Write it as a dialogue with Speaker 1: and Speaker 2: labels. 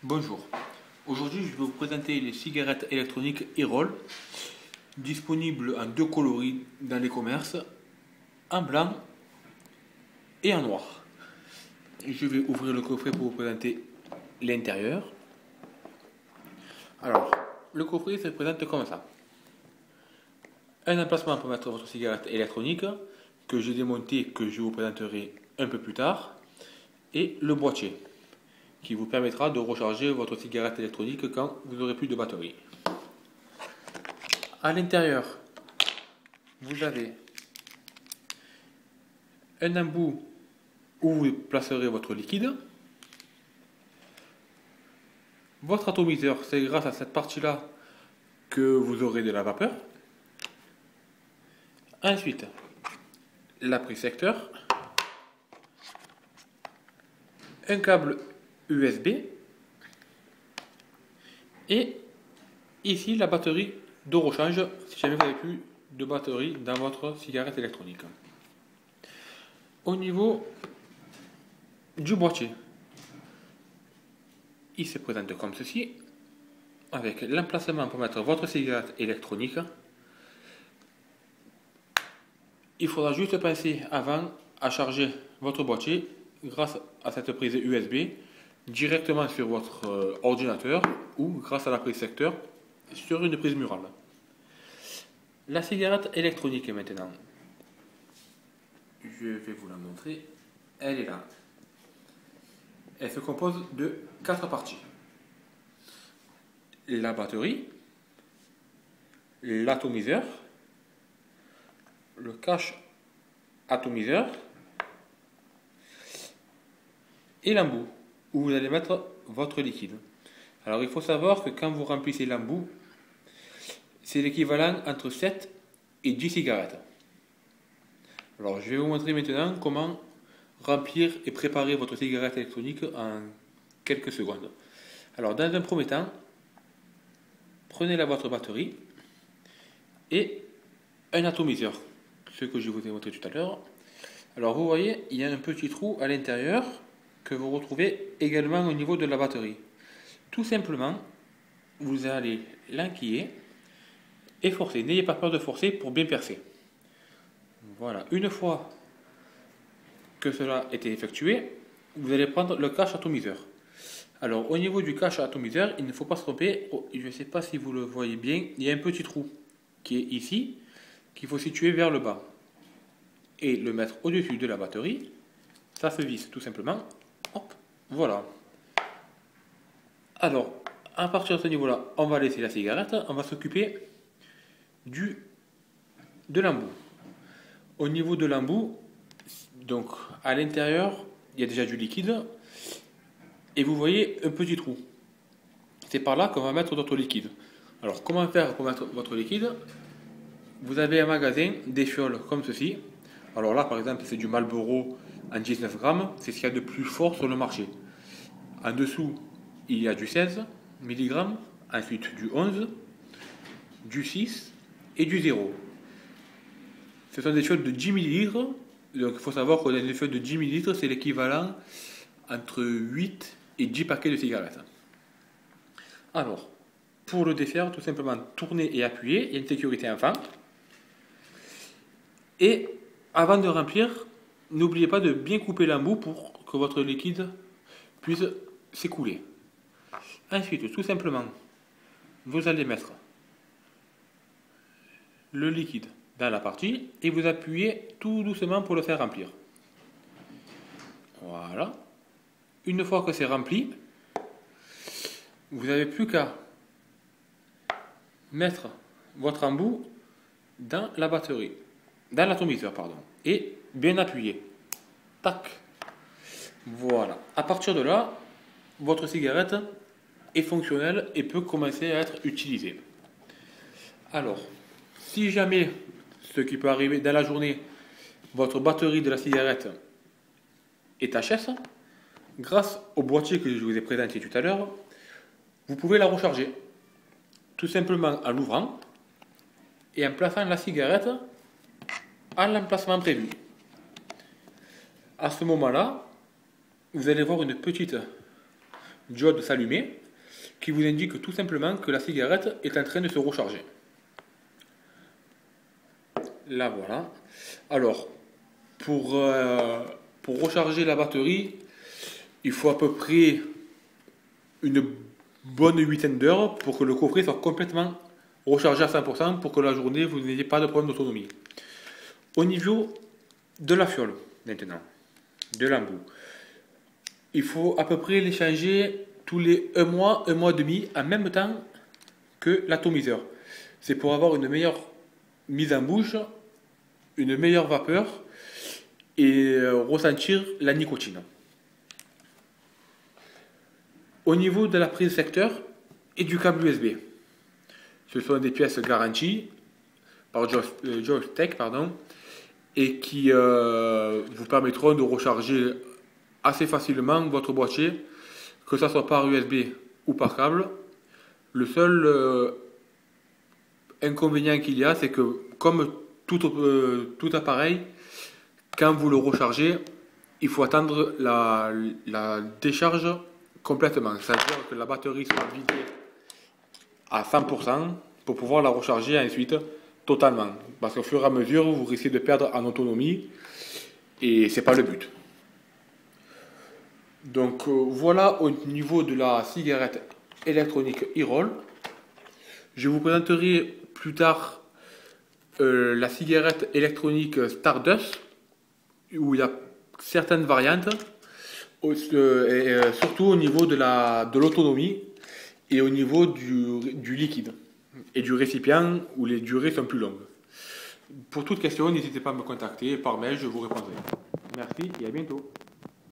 Speaker 1: Bonjour, aujourd'hui je vais vous présenter les cigarettes électroniques e-roll, disponibles en deux coloris dans les commerces, en blanc et en noir. Je vais ouvrir le coffret pour vous présenter l'intérieur. Alors, le coffret se présente comme ça. Un emplacement pour mettre votre cigarette électronique, que j'ai démonté et que je vous présenterai un peu plus tard, et le boîtier, qui vous permettra de recharger votre cigarette électronique quand vous n'aurez plus de batterie. À l'intérieur, vous avez un embout où vous placerez votre liquide. Votre atomiseur, c'est grâce à cette partie-là que vous aurez de la vapeur. Ensuite, la prise secteur, un câble USB et ici la batterie de rechange si jamais vous n'avez plus de batterie dans votre cigarette électronique. Au niveau du boîtier, il se présente comme ceci, avec l'emplacement pour mettre votre cigarette électronique. Il faudra juste penser avant à charger votre boîtier grâce à cette prise USB directement sur votre ordinateur ou grâce à la prise secteur sur une prise murale. La cigarette électronique maintenant, je vais vous la montrer, elle est là. Elle se compose de 4 parties. La batterie, l'atomiseur, le cache atomiseur et l'embout où vous allez mettre votre liquide. Alors il faut savoir que quand vous remplissez l'embout, c'est l'équivalent entre 7 et 10 cigarettes. Alors je vais vous montrer maintenant comment remplir et préparer votre cigarette électronique en quelques secondes. Alors dans un premier temps, prenez votre batterie et un atomiseur, ce que je vous ai montré tout à l'heure. Alors vous voyez, il y a un petit trou à l'intérieur que vous retrouvez également au niveau de la batterie. Tout simplement, vous allez l'enquiller et forcer. N'ayez pas peur de forcer pour bien percer. Voilà, une fois que cela a été effectué, vous allez prendre le cache atomiseur. Alors au niveau du cache atomiseur, il ne faut pas se tromper, je ne sais pas si vous le voyez bien, il y a un petit trou qui est ici, qu'il faut situer vers le bas. Et le mettre au-dessus de la batterie, ça se visse tout simplement. Hop, voilà. Alors, à partir de ce niveau-là, on va laisser la cigarette, on va s'occuper de l'embout. Au niveau de l'embout, donc à l'intérieur, il y a déjà du liquide et vous voyez un petit trou. C'est par là qu'on va mettre notre liquide. Alors, comment faire pour mettre votre liquide? Vous avez un magasin, des fioles comme ceci. Alors là, par exemple, c'est du Marlboro en 19 grammes, c'est ce qu'il y a de plus fort sur le marché. En dessous, il y a du 16 mg, ensuite du 11, du 6 et du 0. Ce sont des fioles de 10 ml, donc il faut savoir que les fioles de 10 ml, c'est l'équivalent entre 8 et 10 paquets de cigarettes. Alors, pour le défaire, tout simplement tourner et appuyer, il y a une sécurité enfant. Et avant de remplir, n'oubliez pas de bien couper l'embout pour que votre liquide puisse s'écouler. Ensuite, tout simplement, vous allez mettre le liquide dans la partie et vous appuyez tout doucement pour le faire remplir. Voilà. Une fois que c'est rempli, vous n'avez plus qu'à mettre votre embout dans la batterie, dans l'atomiseur, pardon, et bien appuyer. Tac. Voilà. À partir de là, votre cigarette est fonctionnelle et peut commencer à être utilisée. Alors, si jamais, ce qui peut arriver dans la journée, votre batterie de la cigarette est HS, grâce au boîtier que je vous ai présenté tout à l'heure, vous pouvez la recharger. Tout simplement en l'ouvrant et en plaçant la cigarette à l'emplacement prévu. À ce moment-là, vous allez voir une petite diode s'allumer qui vous indique tout simplement que la cigarette est en train de se recharger. Là voilà. Alors, pour recharger la batterie, il faut à peu près une bonne huitaine d'heures pour que le coffret soit complètement rechargé à 100% pour que la journée vous n'ayez pas de problème d'autonomie. Au niveau de la fiole, maintenant, de l'embout, il faut à peu près les changer tous les 1 mois, 1 mois et demi, en même temps que l'atomiseur. C'est pour avoir une meilleure mise en bouche, une meilleure vapeur et ressentir la nicotine. Au niveau de la prise secteur et du câble USB, ce sont des pièces garanties par Joytech, et qui vous permettront de recharger assez facilement votre boîtier, que ce soit par USB ou par câble. Le seul inconvénient qu'il y a, c'est que comme tout appareil, quand vous le rechargez, il faut attendre la décharge complètement. C'est-à-dire que la batterie soit vidée à 100% pour pouvoir la recharger ensuite totalement. Parce qu'au fur et à mesure, vous risquez de perdre en autonomie et c'est pas le but. Donc voilà au niveau de la cigarette électronique e-roll. Je vous présenterai plus tard la cigarette électronique Stardust, où il y a certaines variantes, surtout au niveau de l'autonomie et au niveau du liquide et du récipient où les durées sont plus longues. Pour toute question, n'hésitez pas à me contacter par mail, je vous répondrai. Merci et à bientôt.